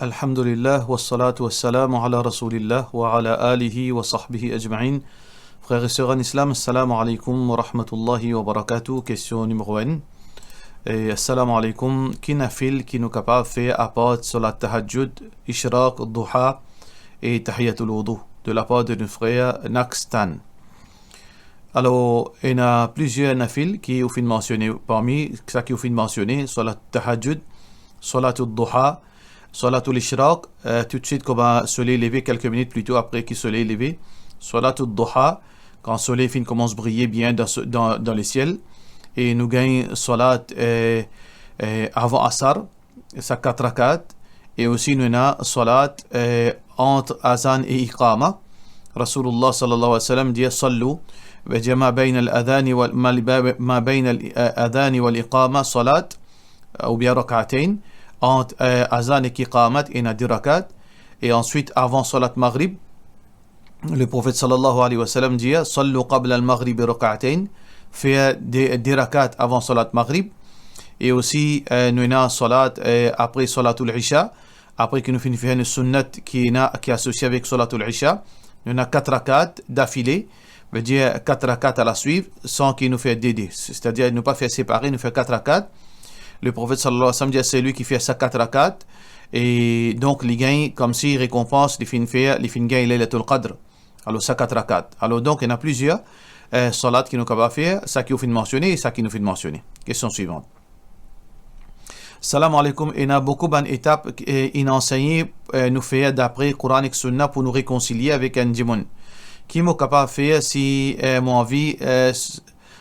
Alhamdulillah, wassalatu wassalamu ala rasulillah wa ala alihi wa sahbihi ajma'in. Frères et sœurs en islam, assalamu alaikum wa rahmatullahi wa barakatuh. Question numéro 1. Et assalamu alaikum. Qui nafil qui nous capable de faire à part sur la tahajjud, ishraq, duha et tahiyatul wudu de la part de nos frères Nakstan. Alors, il y a plusieurs nafil qui ont fait mentionner. Parmi ça qui ont fait mentionner, sur la tahajjud, salatul duha, salatul ishraq, tout de suite comme un soleil levé quelques minutes plus tôt après qu'il soleil levé. Salatul duha, quand le soleil commence à briller bien dans le ciel. Et nous gagnons salat avant Asar, ça 4 rakat. Et aussi nous avons salat entre Azan et Iqama. Rasulullah sallallahu alayhi wa sallam dit Sallu, ما بين الأذان ما بين الأذان والإقامة صلاة أو bien ركعتين entre Azan et Iqamat et na 10 rakat. Et ensuite avant salat Maghrib, le prophète sallallahu alayhi wa sallam dit Sallu qabla al-Maghrib rak'atayn, fait des rakats avant salat Maghrib. Et aussi nous avons salat après salatul Isha, après que nous finissons une sunnat qui est associée avec salatul Isha, nous avons 4 rakats d'affilée, veut dire 4 rakats à la suivre sans qu'il nous fait dédé, c'est-à-dire ne pas faire séparer, nous fait 4 rakats. Le prophète sallallahu alayhi wa sallam dit c'est lui qui fait ça 4 rakats, et donc les gains comme si récompense les fins faire les fins gains Laylatul Qadr. Alors ça 4 rakats. Alors donc il y en a plusieurs salats qui nous capables de faire, ça qui nous fait mentionner et ça qui nous fait mentionner. Question suivante. Salam alaikum. Il y a beaucoup d'étapes qu'il enseigné nous faire d'après Coran et Sunna pour nous réconcilier avec un djimoun. Qui m'est capable de faire si mon envie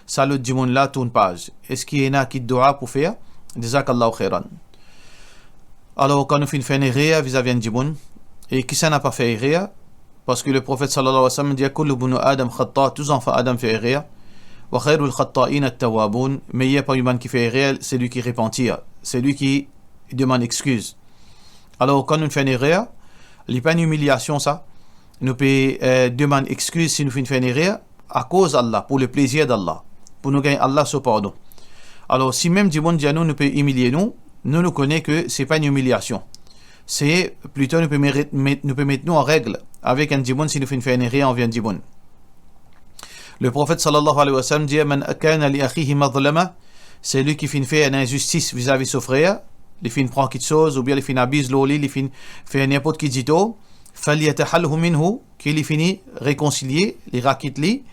ça le djimoun là tourne page. Est-ce qu'il y en a qui doit pour faire? Jazakallahu khairan. Alors quand nous faisons une réa vis-à-vis un djimoun et qui ça n'a pas fait réa? Parce que le prophète sallallahu alayhi wa sallam dit Kullu bunu Adam khata, tous enfants Adam fait erreur. Wa khairul khata'in at-tawwabun, meilleur pas humain qui fait erreur, c'est lui qui repentit, c'est lui qui demande excuse. Alors quand nous faisons une erreur, il n'y a pas une humiliation ça. Nous pouvons demander excuse si nous faisons une erreur à cause d'Allah, pour le plaisir d'Allah, pour nous gagner Allah ce pardon. Alors si même du monde dit nous peut humilier nous connaissons que ce n'est pas une humiliation. C'est plutôt nous peut mettre nous en règle avec un djimoun si nous faisons une erreur envers un djimoun. Le prophète sallallahu alayhi wa sallam dit Man kana li akhihi madlama, c'est lui qui fait une injustice vis-à-vis de son frère, il fait prendre quelque chose ou bien il fait abuse l'oli, il fait n'importe qui dit tout, falyatahalhu minhu, qu'il finit réconcilier, il raquite li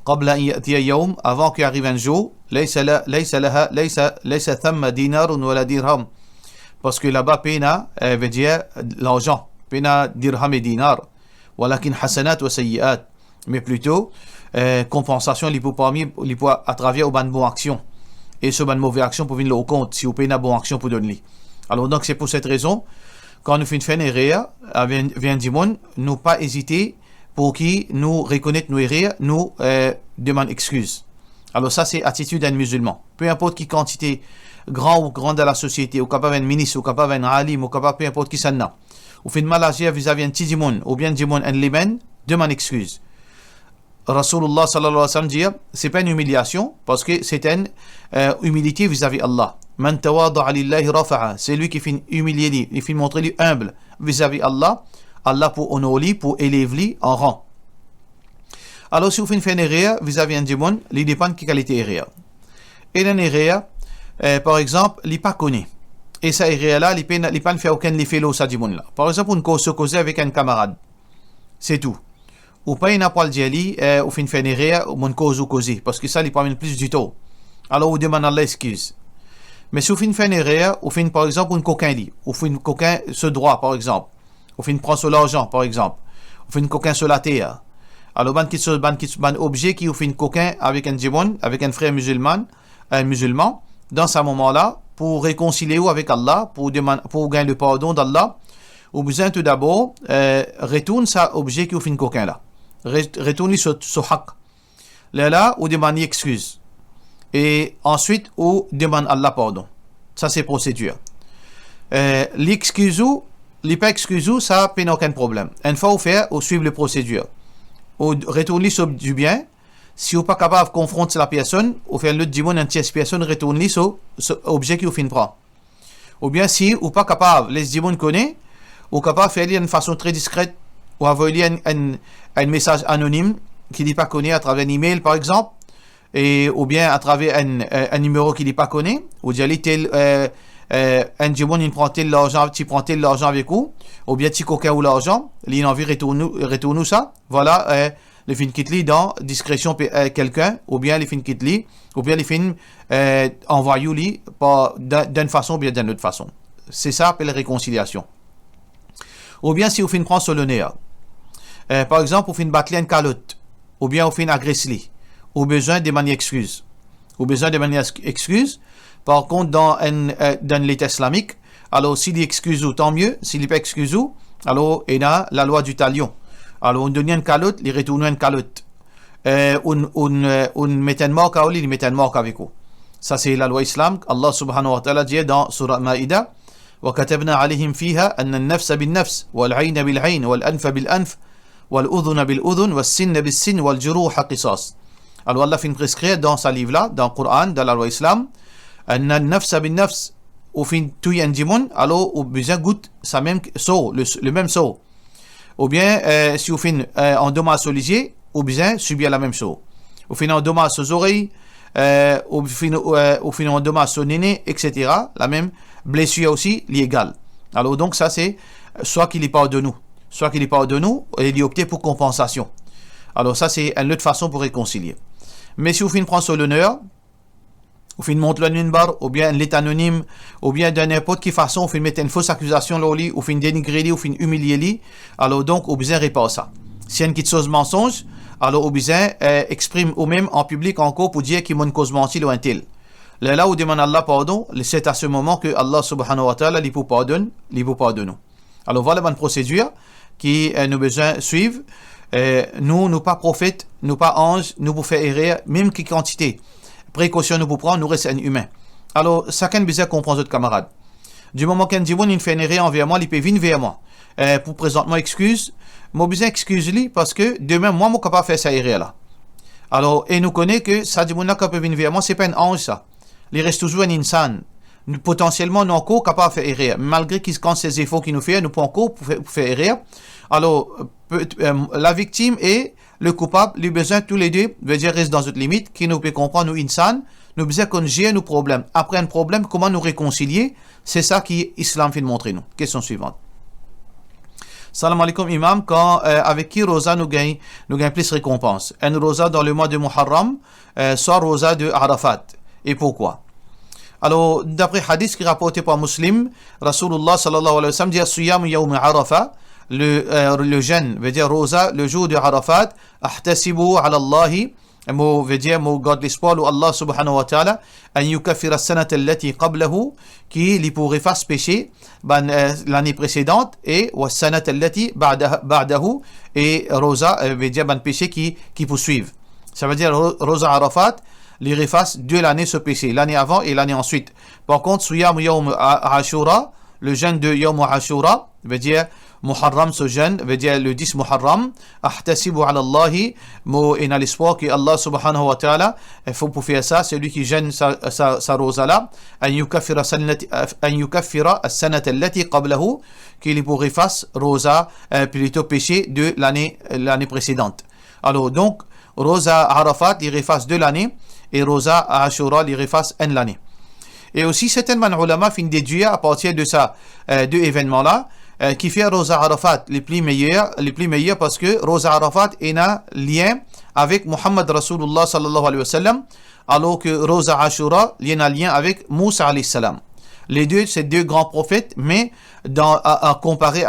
qabla an ya'tiya yawm, avant qu'il arrive un jour, laysa thamma dinarun wala dirham, parce que là-bas pena veut dire l'argent, pena dirham et dinar, walakin hasanat wa sayyi'at, mais plutôt compensation li pour à travers une bonne action, et ce bonne mauvaise action pour venir au compte si vous payez une bonne action pour donner. Alors donc c'est pour cette raison quand nous faisons une erreur vient du monde, nous pas hésiter pour qui nous reconnaître nos erreurs, nous demande excuse. Alors ça c'est attitude d'un musulman, peu importe qui quantité grand ou grande de la société, ou capable un ministre, ou capable un alim, ou capable peu importe qui ça n'a, ou fait une maladie vis-à-vis un petit djimoun ou bien djimoun un limen, demande excuse. Rasulullah sallallahu alayhi wa sallam dit c'est pas une humiliation parce que c'est une humilité vis-à-vis Allah. Man tawada'a lillahi rafa'a, c'est lui qui fait humilier, il fait montrer lui humble vis-à-vis Allah, Allah pour honorer, pour élever lui en rang. Alors si vous faites une erreur vis-à-vis un djimoun, il dépend de qualité erreur. Et une erreur par exemple, il n'est pas connu. Et ça erreur là, il ne peut pas faire aucun effet là ça djimoun là. Par exemple, on se cause avec un camarade. C'est tout. Ou pas une poil d'yali ou fin faire une erreur ou mon cause ou causer parce que ça lui prend plus du temps. Alors on demande Allah excuse. Mais si vous fin faire une erreur ou fin par exemple un coquin lit ou fin coquin ce droit par exemple ou fin prend sur l'argent par exemple ou fin coquin sur la terre. Alors ban objet qui ou fin coquin avec un djimoun avec un frère musulman dans ce moment-là pour réconcilier ou avec Allah pour gagner le pardon d'Allah ou besoin tout d'abord retourne ça objet qui ou fin coquin là. Retourner sur haq. Là, ou demande excuse. Et ensuite, ou demande Allah pardon. Ça, c'est procédure. L'excuse ou, les pas excuse ou, ça n'a aucun problème. Une fois, ou faire, ou suivre les procédures. Ou retourner sur du bien. Si vous n'êtes pas capable de confronter la personne, ou faire l'autre dimon, une tierce personne, retourner sur l'objet qui vous fin prend. Ou bien, si vous n'êtes pas capable, les dimon connaissent, ou capable de faire d'une façon très discrète, ou envoyer un message anonyme qui n'est pas connu à travers un email par exemple, et, ou bien à travers un numéro qui n'est pas connu, ou dire tel un djibon il prend tel l'argent, tu prends tel l'argent avec vous, ou bien tu coquin ou l'argent, il a envie retourne ça, voilà, les films qui te dans discrétion quelqu'un, ou bien les films qui te ou bien les films envoyés d'une façon ou bien d'une autre façon. C'est ça appelle réconciliation. Ou bien si vous films prend sur le nez, par exemple, vous films battre une calotte, ou bien vous films agresser, ou besoin de manière excuse, ou besoin de manière excuse. Par contre, dans l'État islamique, alors s'il excuse tant mieux, s'il n'est pas excuse, alors il y a la loi du talion. Alors on donne une calotte, il retourne une calotte. On met une marque à lui, il met une marque avec vous. Ça c'est la loi islamique. Allah subhanahu wa ta'ala dit dans Surah Maïda, وَكَتَبْنَا عَلَيْهِمْ فِيهَا أَنَّ النَّفْسَ بِالنَّفْسِ وَالْعَيْنَ بِالْعَيْنِ وَالْأَنْفَ بِالْأَنْفِ وَالْأُذُنَ بِالْأُذُنِ وَالسِّنَّ بِالسِّنِّ وَالْجُرُوحَ قِصَاص. Alors Allah fait prescrire dans sa livre là, dans le Coran, dans la loi islam, أن النفس بالنفس وفين توي انجمون alors ou besoin goûte ça même saut le même saut ou bien si vous faites en dommage aux léger ou bien subir la même chose ou fin en dommage aux oreilles ou fin en dommage aux nénés etc. la même blessure aussi l'égale. Alors donc ça c'est soit qu'il n'est pas de nous, soit qu'il n'est pas de nous et il opte pour compensation. Alors ça c'est une autre façon pour réconcilier. Mais si vous fin prendre sur l'honneur ou fin montre le minbar, ou bien l'état anonyme, ou bien de n'importe quelle façon, ou fin mettre une fausse accusation là, ou fin dénigrer, ou fin humilier lui, alors donc, ou bien répare ça. Si y a une petite chose mensonge, alors ou bien exprime ou même en public encore pour dire qu'il m'a une cause menti ou un tel. Là où demande Allah pardon, c'est à ce moment que Allah subhanahu wa ta'ala lui pardonne, nous. Alors voilà une procédure qui nous besoin suivre. Nous pas prophètes, nous pas anges, nous pour faire erreur, même qui quantité. Précaution nous pour prendre, nous restons humains. Alors, chacun besoin comprendre notre camarade. Du moment qu'un dit il fait une erreur envers moi, il peut venir vers moi. Pour présentement excuse, moi besoin excuse lui parce que demain moi je capable faire ça erreur là. Alors, et nous connaît que ça dit qui peut venir vers moi, c'est pas un ange ça. Il reste toujours un insan. Potentiellement nous encore capable de faire erreur. Malgré qu'il quand ces efforts qu'il nous fait, nous pouvons encore faire erreur. Alors, la victime et le coupable, les besoins tous les deux, veut dire reste dans notre limite, qui nous peut comprendre, nous insan, nous besoin qu'on gère nos problèmes. Après un problème, comment nous réconcilier? C'est ça qui l'islam fait montrer nous. Question suivante. Salam alaikum imam, quand avec qui rosa nous gagne plus récompense? Un rosa dans le mois de Muharram, soit rosa de Arafat. Et pourquoi? Alors, d'après hadith qui est rapporté par Muslim, Rasulullah sallallahu alayhi wa sallam dit Siyam yawm Arafat, le jeûne veut dire rosa le jour de Arafat, ahtasibu ala Allah, veut dire garde l'espoir ou Allah subhanahu wa ta'ala, an yukaffira as-sanata allati qablahu, qui li pour effacer péché l'année précédente, et wa as-sanata allati ba'dahu, et rosa veut dire péché qui poursuivent. Ça veut dire rosa Arafat les efface de l'année ce péché, l'année avant et l'année ensuite. Par contre, Siyam Yawm Ashura, le jeûne de Yawm Ashura, veut dire Muharram, ce jeûne, veut dire le 10 Muharram, ahtasibu ala Allahi, et dans l'espoir que Allah subhanahu wa ta'ala, il faut pour faire ça, celui qui jeûne sa rosa là, an yukaffira as-sanata allati qablahu, qu'il est pour effacer rosa, plutôt péché de l'année précédente. Alors donc, rosa Arafat, il efface de l'année, et rosa Ashura, il efface une l'année. Et aussi, certains ulama fin déduire à partir de ça, deux événements-là, qui fait Rosa Arafat les plus meilleurs parce que Rosa Arafat est un lien avec Muhammad Rasulullah sallallahu alayhi wa sallam, alors que Rosa Ashura est un lien avec Moussa alayhi salam. Les deux, c'est deux grands prophètes, mais à comparer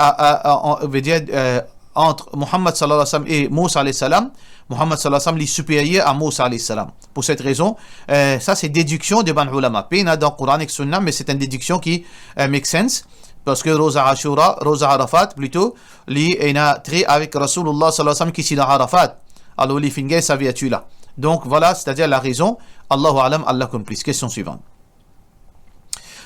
entre Muhammad sallallahu alayhi wa sallam et Moussa alayhi salam, Muhammad sallallahu alayhi wa sallam est supérieur à Moussa alayhi salam. Pour cette raison, ça c'est déduction de ban ulama. Pas dans le Coran et Sunna, mais c'est une déduction qui make sense. Parce que Rosa Ashura, Rosa Arafat, plutôt, il a trait avec Rasulullah sallallahu alayhi wa sallam qui est dans Arafat. Alors, il finit sa vertu là. Donc, voilà, c'est-à-dire la raison. Allahu alam, Allah complice. Question suivante.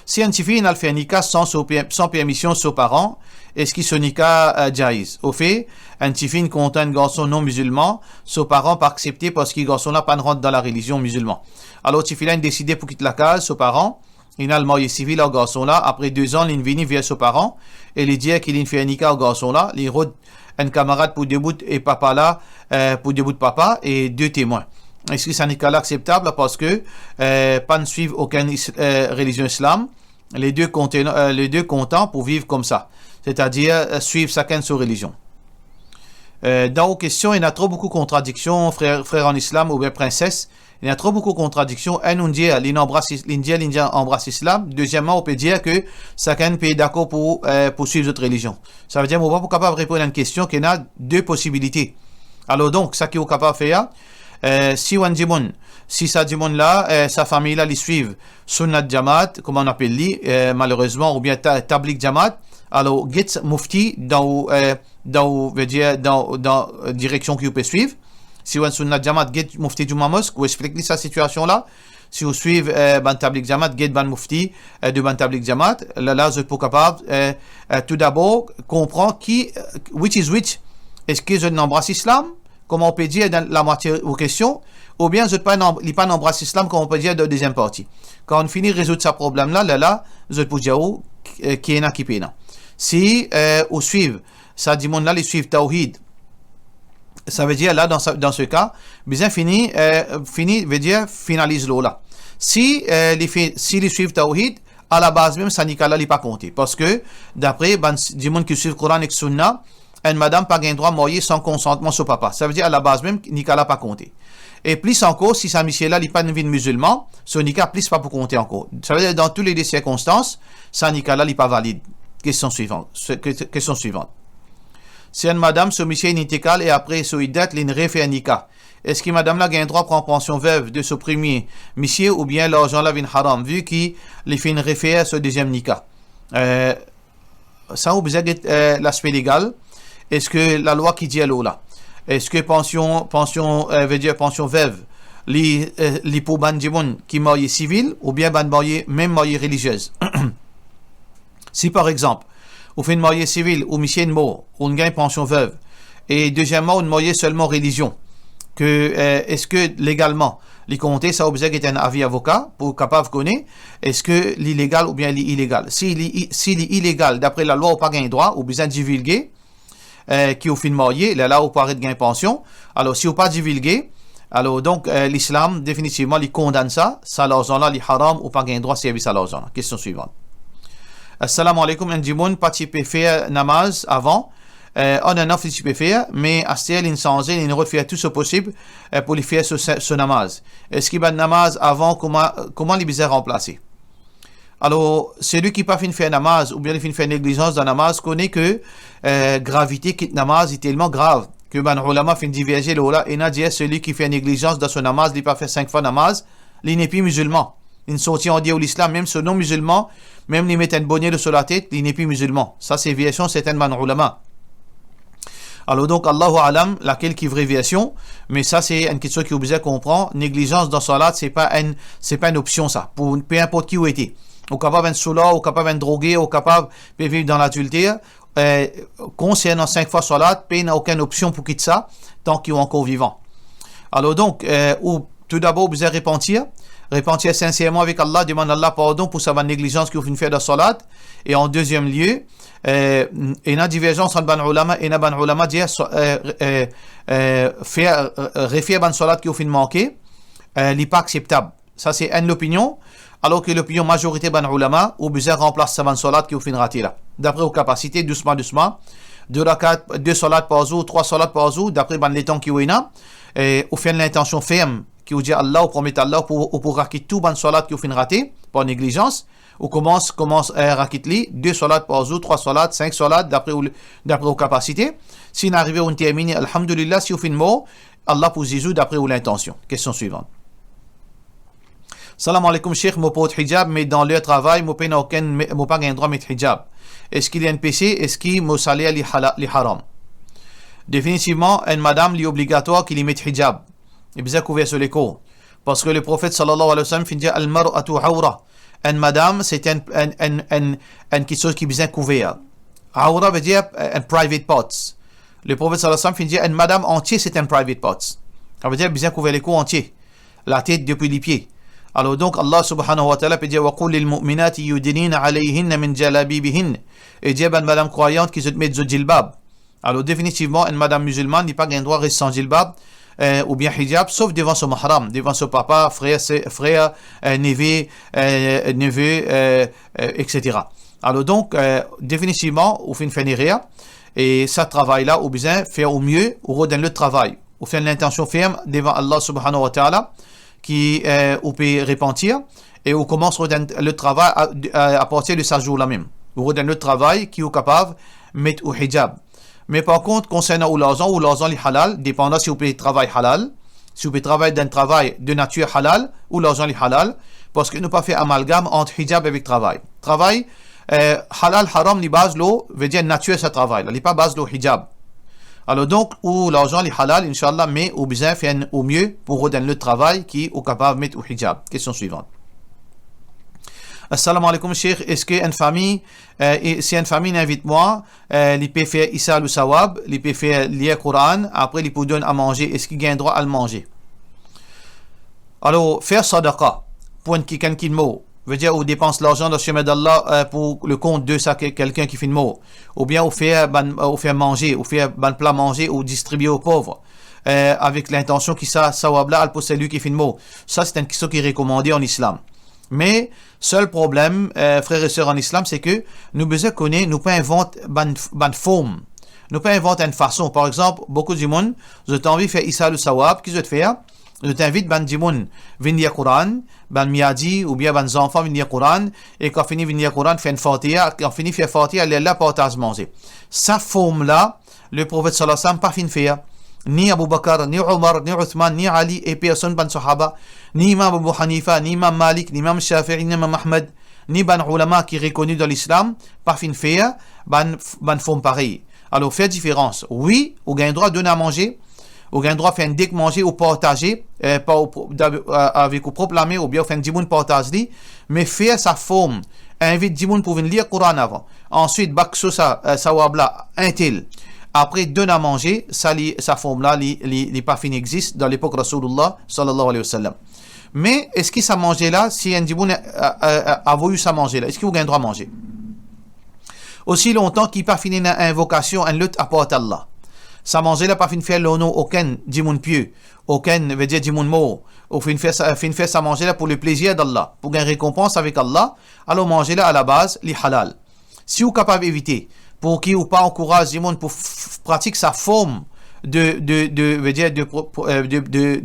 Si un tifi n'a fait un nikah sans permission de ses parents, est-ce qu'il se nikah jaïz? Au fait, un tifi contient un garçon non musulman, ses parents pas accepté parce qu'il garçon là pas rentre dans la religion musulmane. Alors, tifi a décidé pour quitter la case, ses parents, Il a le marié civil au garçon là. Après 2 ans, il vient vers ses parents et il dit qu'il fait un nika au garçon là. Il roule un camarade pour debout et papa là, pour debout de papa et 2 témoins. Est-ce que c'est un nika là acceptable parce que pas ne suivent aucune religion islam. Les deux contents pour vivre comme ça. C'est-à-dire suivre chacun sa religion. Dans vos questions, il y a trop beaucoup de contradictions, frère en islam ou bien princesse. Il y a trop beaucoup de contradictions. Un, on dit l'Indien embrasse l'islam. Deuxièmement, on peut dire que chacun peut être d'accord pour suivre notre religion. Ça veut dire qu'on n'est pas capable de répondre à une question qu'il y a 2 possibilités. Alors donc, ça qui est capable de faire, si ça dit là, sa famille là, les suivent Sunnat Jamaat, comme on appelle lui, malheureusement, ou bien Tabligh Jamaat. Alors, get mufti dans direction qu'il peut suivre. Si on Sunnat Jamaat, get mufti du mosque, ou explique sa situation là. Si vous suivez ban Tabligh Jamaat, get ban mufti de ban Tabligh Jamaat. Là, vous êtes pas capable. Tout d'abord, comprendre which is which. Est-ce que je n'embrasse l'islam, comme on peut dire dans la moitié aux questions, ou bien je ne pas embrasser l'islam, comme on peut dire dans la deuxième partie. Quand on finit de résoudre ce problème-là, je peux dire qui est là, qui est là. Si on suit, ça dit là, les suivent Tawhid, ça veut dire là, dans ce cas, bien fini veut dire finalise l'eau là. Si les suivent Tawhid, à la base même, ça n'est pas compté. Parce que, d'après, du monde qui suit le Coran et Sunna, une madame pas gain droit de marier sans consentement sur papa. Ça veut dire à la base même, Nika pas compté. Et plus encore, si sa monsieur là n'est pas une vie de musulman, son Nika plus pas pour compter encore. Ça veut dire dans toutes les circonstances, sa Nika là n'est pas valide. Question suivante. Si une madame se monsieur intikal et après son iddat, il refait un Nika. Est-ce que madame là gain droit prendre pension veuve de ce premier monsieur ou bien l'argent là vient haram vu qu'il fait une refait ce deuxième Nika? Ça, vous avez l'aspect légal. Est-ce que la loi qui dit là? Est-ce que pension veut dire pension veuve, les pour ban qui marié civil ou bien ban même marié religieuse? Si par exemple, vous faites une mariée civile ou monsieur une mort, on gagne pension veuve, et deuxièmement, on marié seulement religion, est-ce que légalement, les compter, ça oblige est un avis avocat pour capable de connaître, est-ce que l'illégal ou bien l'illégal? Si l'illégal, d'après la loi, on pas gagné droit, ou besoin de divulguer, qui au fin marié, là, on paraît de gagner pension. Alors, si on pas divulguer, alors donc, l'islam, définitivement, il condamne ça l'argent là, il haram, ou pas gagner droit service à l'argent. Question suivante. Assalamu alaikum, un dimoun, pas tu peux faire namaz avant. On a un offre tu peux faire, mais à ce il change, il ne faire tout ce possible pour lui faire ce namaz. Est-ce qu'il va namaz avant, comment les bizarres remplacer? Alors, celui qui n'a pas fait faire namaz ou bien il fait négligence dans namaz connaît que gravité quitte namaz est tellement grave que ban ulama fait diverger le là et n'a dit celui qui fait négligence dans son namaz, il n'a pas fait 5 fois namaz, il n'est plus musulman. Il sortit en dit au l'islam, même ce non musulman, même il met un bonnet sur la tête, il n'est plus musulman. Ça, c'est viation, c'est un ban ulama. Alors donc, Allahu alam, laquelle qui est vraie viation, mais ça c'est une question qui est obligée à comprendre. Négligence dans salat, c'est pas une option ça, pour peu importe qui ou était. Ou capable d'être soula, ou capable d'être drogué, ou capable de vivre dans l'adultère. Concernant 5 fois salat, il n'a aucune option pour quitter ça, tant qu'il est encore vivant. Alors donc, tout d'abord, vous allez repentir sincèrement avec Allah, demander Allah pardon pour sa négligence que vous faites de salat. Et en deuxième lieu, il y a divergence entre ban ulama et ban ulama dire faire refaire ban salat qui vous fait manquer, n'est pas acceptable. Ça c'est une opinion, alors que l'opinion majorité ban ulama ou besoin remplace sa ban salat qui vous fait rater là. D'après vos capacités, doucement, 2 salats par jour, 3 salats par jour, d'après ban les temps qui vous là, ou fait l'intention ferme qui vous dit Allah ou promet Allah pour raquer tout ban salat qui vous fait rater par négligence. Ou commence à rakitli 2 salats par jour, 3 salats, 5 salats d'après vos capacités. Si n'arrivez on termine, alhamdulillah, si vous faites mot, Allah pour Jésus d'après l'intention. Question suivante. Salam alaikum, cheikh, mon porte hijab, mais dans leur travail, mon pas un droit de mettre hijab. Est-ce qu'il y a un péché? Est-ce qu'il mon salaire li haram? Définitivement, une madame li obligatoire qu'il y mette hijab. Et bien couvert sur les cours. Parce que le prophète sallallahu alayhi wa sallam dit al-mar'atu awra. Une madame, c'est une chose qui est bien couverte. Aura veut dire un private parts. Le prophète sallallahu alayhi wa sallam dit une madame entière, c'est un private parts. Ça veut dire bien couvert les coups entiers. La tête depuis les pieds. Alors donc Allah subhanahu wa ta'ala peut dire wa qul lil mu'minati yudnina alayhinna min jalabibihin, et dire ben madame croyante qui se met de jilbab. Alors définitivement une madame musulmane n'est pas gain droit rester sans jilbab ou bien hijab sauf devant son mahram, devant son papa, frère, neveu, etc. Alors donc définitivement ou fin rien et ça travail là ou bien faire au mieux ou redonner le travail ou faire l'intention ferme devant Allah subhanahu wa ta'ala qui ou peut repentir et on commence le travail à partir de ce jour-là même. On redonne le travail qui est capable de mettre au hijab. Mais par contre, concernant l'argent les halal, dépendant si vous pouvez travailler halal, si vous pouvez travailler dans un travail de nature halal ou l'argent les halal, parce que nous pas fait amalgame entre hijab avec travail. Travail, halal, haram, les bases, veut dire nature ce travail, les pas base le hijab. Alors donc, ou l'argent les halal, Inch'Allah, mais ou bien faire au mieux pour redonner le travail qui est capable de mettre au hijab. Question suivante. Assalamu alaikum, Cheikh. Est-ce qu'une famille, si une famille invite moi, il peut faire Issa ou Sawab, il peut faire lire Coran, après il peut donner à manger, est-ce qu'il gagne droit à le manger? Alors, faire sadaqa, pour quelqu'un qui mot, veut dire, on dépense l'argent dans le chemin d'Allah pour le compte de ça, quelqu'un qui fait mot, ou bien on fait manger, ou faire un plat manger, ou distribuer aux pauvres. Avec l'intention qui ça, sawab là, pour celui qui fait mot. Ça, c'est une question qui est recommandée en islam. Mais, seul problème, frères et sœurs en islam, c'est que nous besoin connaître, nous pas inventer une forme. Nous pas inventer une façon. Par exemple, beaucoup de monde, je t'envie de faire Issa le Sawab, qu'est-ce que tu veux faire? Je t'invite, ben, du monde, venir Coran, ben, miadi, ou bien, ben, enfants, venir Coran, et quand fini venir Coran, faire une fatiha, quand fini faire fatiha, elle est là, partage manger. Sa forme-là, le prophète sallallahu alayhi wa sallam, pas fin faire. Ni Abu Bakr, ni Omar, ni Uthman, ni Ali et personne ban sahaba, ni Imam Abu Hanifa, ni Imam Malik, ni Imam Shafi'i, ni Imam Ahmed, ni ban ulama qui est reconnu dans l'islam, pas fin faire, ban forme pareil. Alors, faire différence. Oui, on gagne droit de donner à manger, on gagne droit de faire un deck manger ou partager, avec ou proclamer, ou bien faire un dimoun partager, mais faire sa forme. Invite dimoun pour venir lire le Coran avant. Ensuite, bakso sa wabla, un tel. Après, donne à manger, sa forme-là, les parfums existent dans l'époque Rasulullah sallallahu alayhi wa sallam. Mais, est-ce que ça manger là, si un djiboun a voulu ça manger là, est-ce qu'il vous gagne droit à manger? Aussi longtemps qu'il pas fini une invocation, une lutte à part Allah. Ça manger là, pas fini faire l'honneur aucun djiboun pieux, aucun, veut dire djiboun mort, ou fin faire ça manger là pour le plaisir d'Allah, pour gagner récompense avec Allah, alors manger là à la base, les halal. Si vous êtes capable d'éviter, pour qui ou pas encourage du monde pour pratiquer sa forme de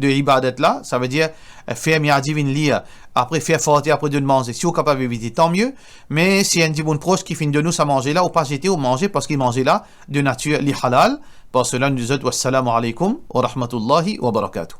ibadat là, ça veut dire faire miadi vin lire, après faire forter, après de manger. Si vous êtes capable d'éviter, tant mieux. Mais si un djiboun proche qui finit de nous à manger là, ou pas jeter ou manger parce qu'il mangeait là de nature li halal. Pour cela, nous disons wassalamu alaikum wa rahmatullahi wa barakatuh.